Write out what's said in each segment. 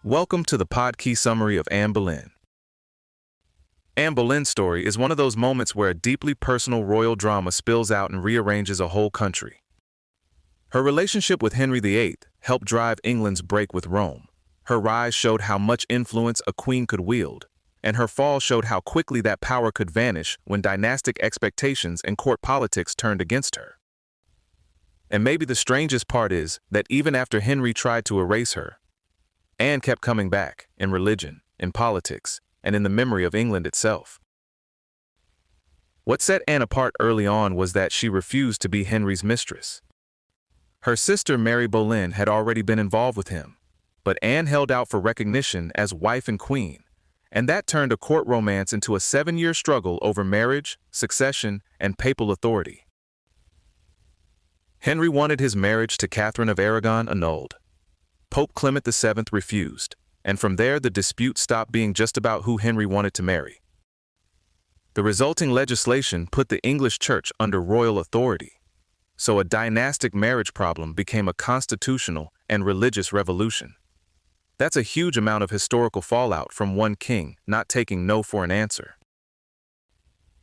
Welcome to the Pod-Key summary of Anne Boleyn. Anne Boleyn's story is one of those moments where a deeply personal royal drama spills out and rearranges a whole country. Her relationship with Henry VIII helped drive England's break with Rome. Her rise showed how much influence a queen could wield, and her fall showed how quickly that power could vanish when dynastic expectations and court politics turned against her. And maybe the strangest part is that even after Henry tried to erase her, Anne kept coming back in religion, in politics, and in the memory of England itself. What set Anne apart early on was that she refused to be Henry's mistress. Her sister Mary Boleyn had already been involved with him, but Anne held out for recognition as wife and queen, and that turned a court romance into a 7-year struggle over marriage, succession, and papal authority. Henry wanted his marriage to Catherine of Aragon annulled. Pope Clement VII refused, and from there the dispute stopped being just about who Henry wanted to marry. The resulting legislation put the English Church under royal authority, so a dynastic marriage problem became a constitutional and religious revolution. That's a huge amount of historical fallout from one king not taking no for an answer.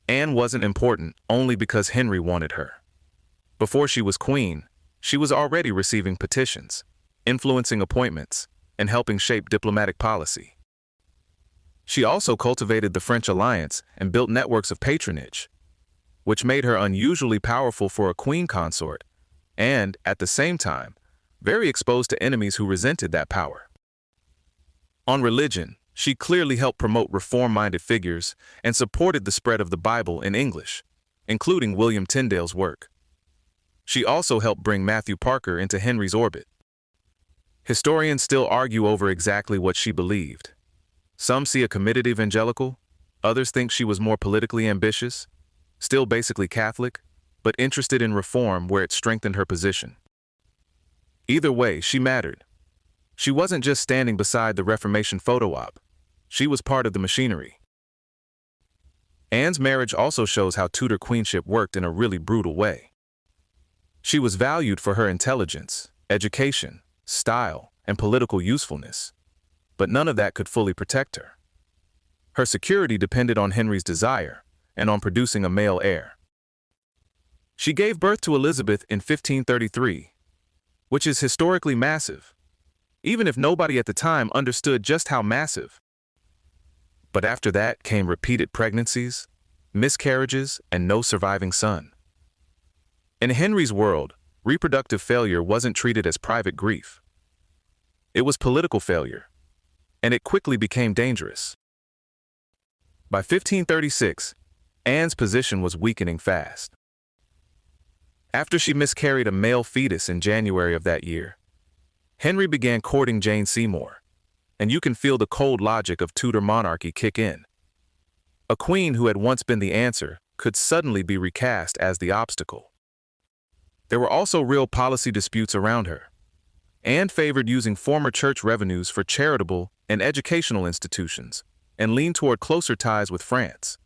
Anne wasn't important only because Henry wanted her. Before she was queen, she was already receiving petitions, influencing appointments, and helping shape diplomatic policy. She also cultivated the French alliance and built networks of patronage, which made her unusually powerful for a queen consort, and, at the same time, very exposed to enemies who resented that power. On religion, she clearly helped promote reform-minded figures and supported the spread of the Bible in English, including William Tyndale's work. She also helped bring Matthew Parker into Henry's orbit. Historians still argue over exactly what she believed. Some see a committed evangelical, others think she was more politically ambitious, still basically Catholic, but interested in reform where it strengthened her position. Either way, she mattered. She wasn't just standing beside the Reformation photo op, she was part of the machinery. Anne's marriage also shows how Tudor queenship worked in a really brutal way. She was valued for her intelligence, education, style, and political usefulness, but none of that could fully protect her. Her security depended on Henry's desire and on producing a male heir. She gave birth to Elizabeth in 1533, which is historically massive, even if nobody at the time understood just how massive. But after that came repeated pregnancies, miscarriages, and no surviving son. In Henry's world, reproductive failure wasn't treated as private grief. It was political failure, and it quickly became dangerous. By 1536, Anne's position was weakening fast. After she miscarried a male fetus in January of that year, Henry began courting Jane Seymour, and you can feel the cold logic of Tudor monarchy kick in. A queen who had once been the answer could suddenly be recast as the obstacle. There were also real policy disputes around her. Anne favored using former church revenues for charitable and educational institutions, and leaned toward closer ties with France.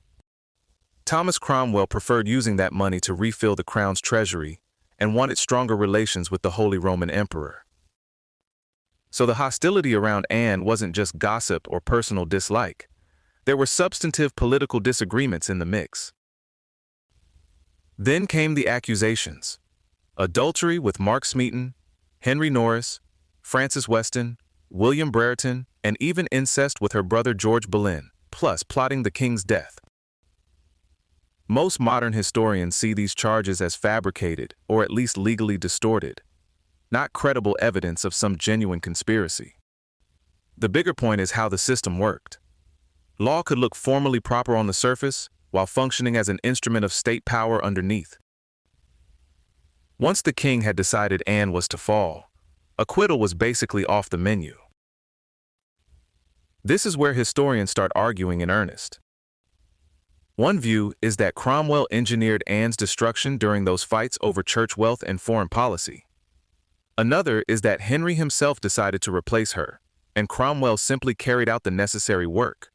Thomas Cromwell preferred using that money to refill the crown's treasury and wanted stronger relations with the Holy Roman Emperor. So the hostility around Anne wasn't just gossip or personal dislike. There were substantive political disagreements in the mix. Then came the accusations. Adultery with Mark Smeaton, Henry Norris, Francis Weston, William Brereton, and even incest with her brother George Boleyn, plus plotting the king's death. Most modern historians see these charges as fabricated or at least legally distorted, not credible evidence of some genuine conspiracy. The bigger point is how the system worked. Law could look formally proper on the surface while functioning as an instrument of state power underneath. Once the king had decided Anne was to fall, acquittal was basically off the menu. This is where historians start arguing in earnest. One view is that Cromwell engineered Anne's destruction during those fights over church wealth and foreign policy. Another is that Henry himself decided to replace her, and Cromwell simply carried out the necessary work.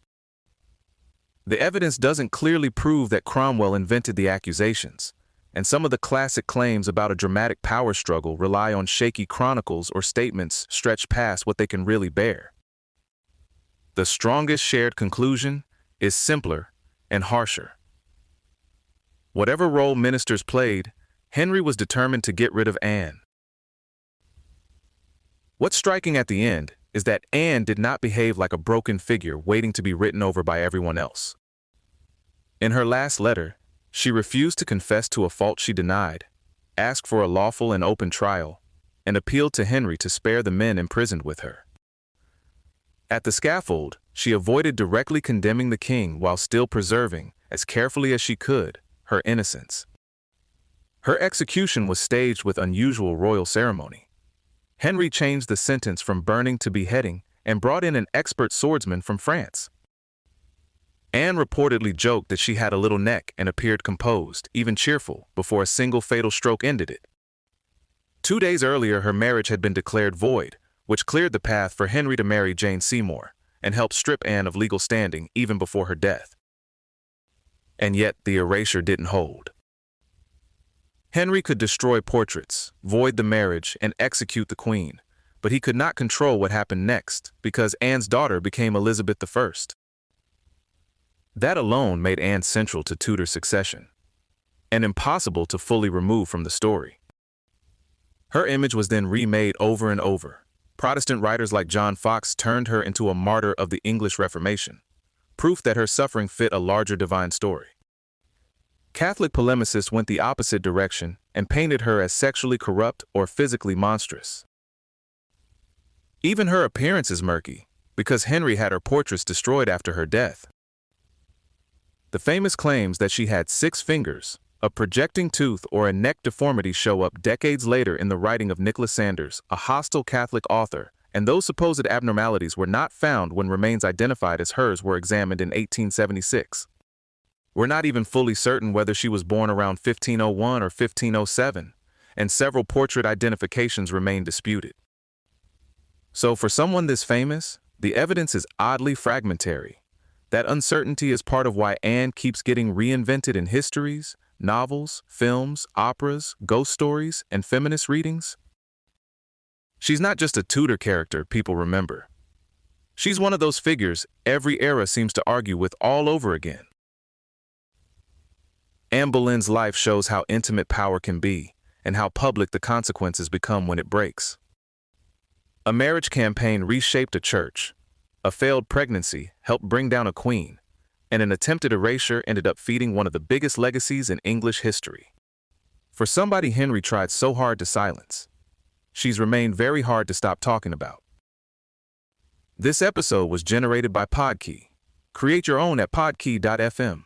The evidence doesn't clearly prove that Cromwell invented the accusations, and some of the classic claims about a dramatic power struggle rely on shaky chronicles or statements stretched past what they can really bear. the strongest shared conclusion is simpler and harsher. Whatever role ministers played, Henry was determined to get rid of Anne. What's striking at the end is that Anne did not behave like a broken figure waiting to be written over by everyone else. In her last letter, she refused to confess to a fault she denied, asked for a lawful and open trial, and appealed to Henry to spare the men imprisoned with her. At the scaffold, she avoided directly condemning the king while still preserving, as carefully as she could, her innocence. Her execution was staged with unusual royal ceremony. Henry changed the sentence from burning to beheading and brought in an expert swordsman from France. Anne reportedly joked that she had a little neck and appeared composed, even cheerful, before a single fatal stroke ended it. 2 days earlier, her marriage had been declared void, which cleared the path for Henry to marry Jane Seymour and helped strip Anne of legal standing even before her death. And yet, the erasure didn't hold. Henry could destroy portraits, void the marriage, and execute the queen, but he could not control what happened next because Anne's daughter became Elizabeth I. That alone made Anne central to Tudor succession, and impossible to fully remove from the story. Her image was then remade over and over. Protestant writers like John Foxe turned her into a martyr of the English Reformation, proof that her suffering fit a larger divine story. Catholic polemicists went the opposite direction and painted her as sexually corrupt or physically monstrous. Even her appearance is murky, because Henry had her portraits destroyed after her death. The famous claims that she had 6 fingers, a projecting tooth, or a neck deformity show up decades later in the writing of Nicholas Sanders, a hostile Catholic author, and those supposed abnormalities were not found when remains identified as hers were examined in 1876. We're not even fully certain whether she was born around 1501 or 1507, and several portrait identifications remain disputed. So for someone this famous, the evidence is oddly fragmentary. That uncertainty is part of why Anne keeps getting reinvented in histories, novels, films, operas, ghost stories, and feminist readings. She's not just a Tudor character people remember. She's one of those figures every era seems to argue with all over again. Anne Boleyn's life shows how intimate power can be and how public the consequences become when it breaks. A marriage campaign reshaped a church. A failed pregnancy helped bring down a queen, and an attempted erasure ended up feeding one of the biggest legacies in English history. For somebody Henry tried so hard to silence, she's remained very hard to stop talking about. This episode was generated by Podkey. Create your own at podkey.fm.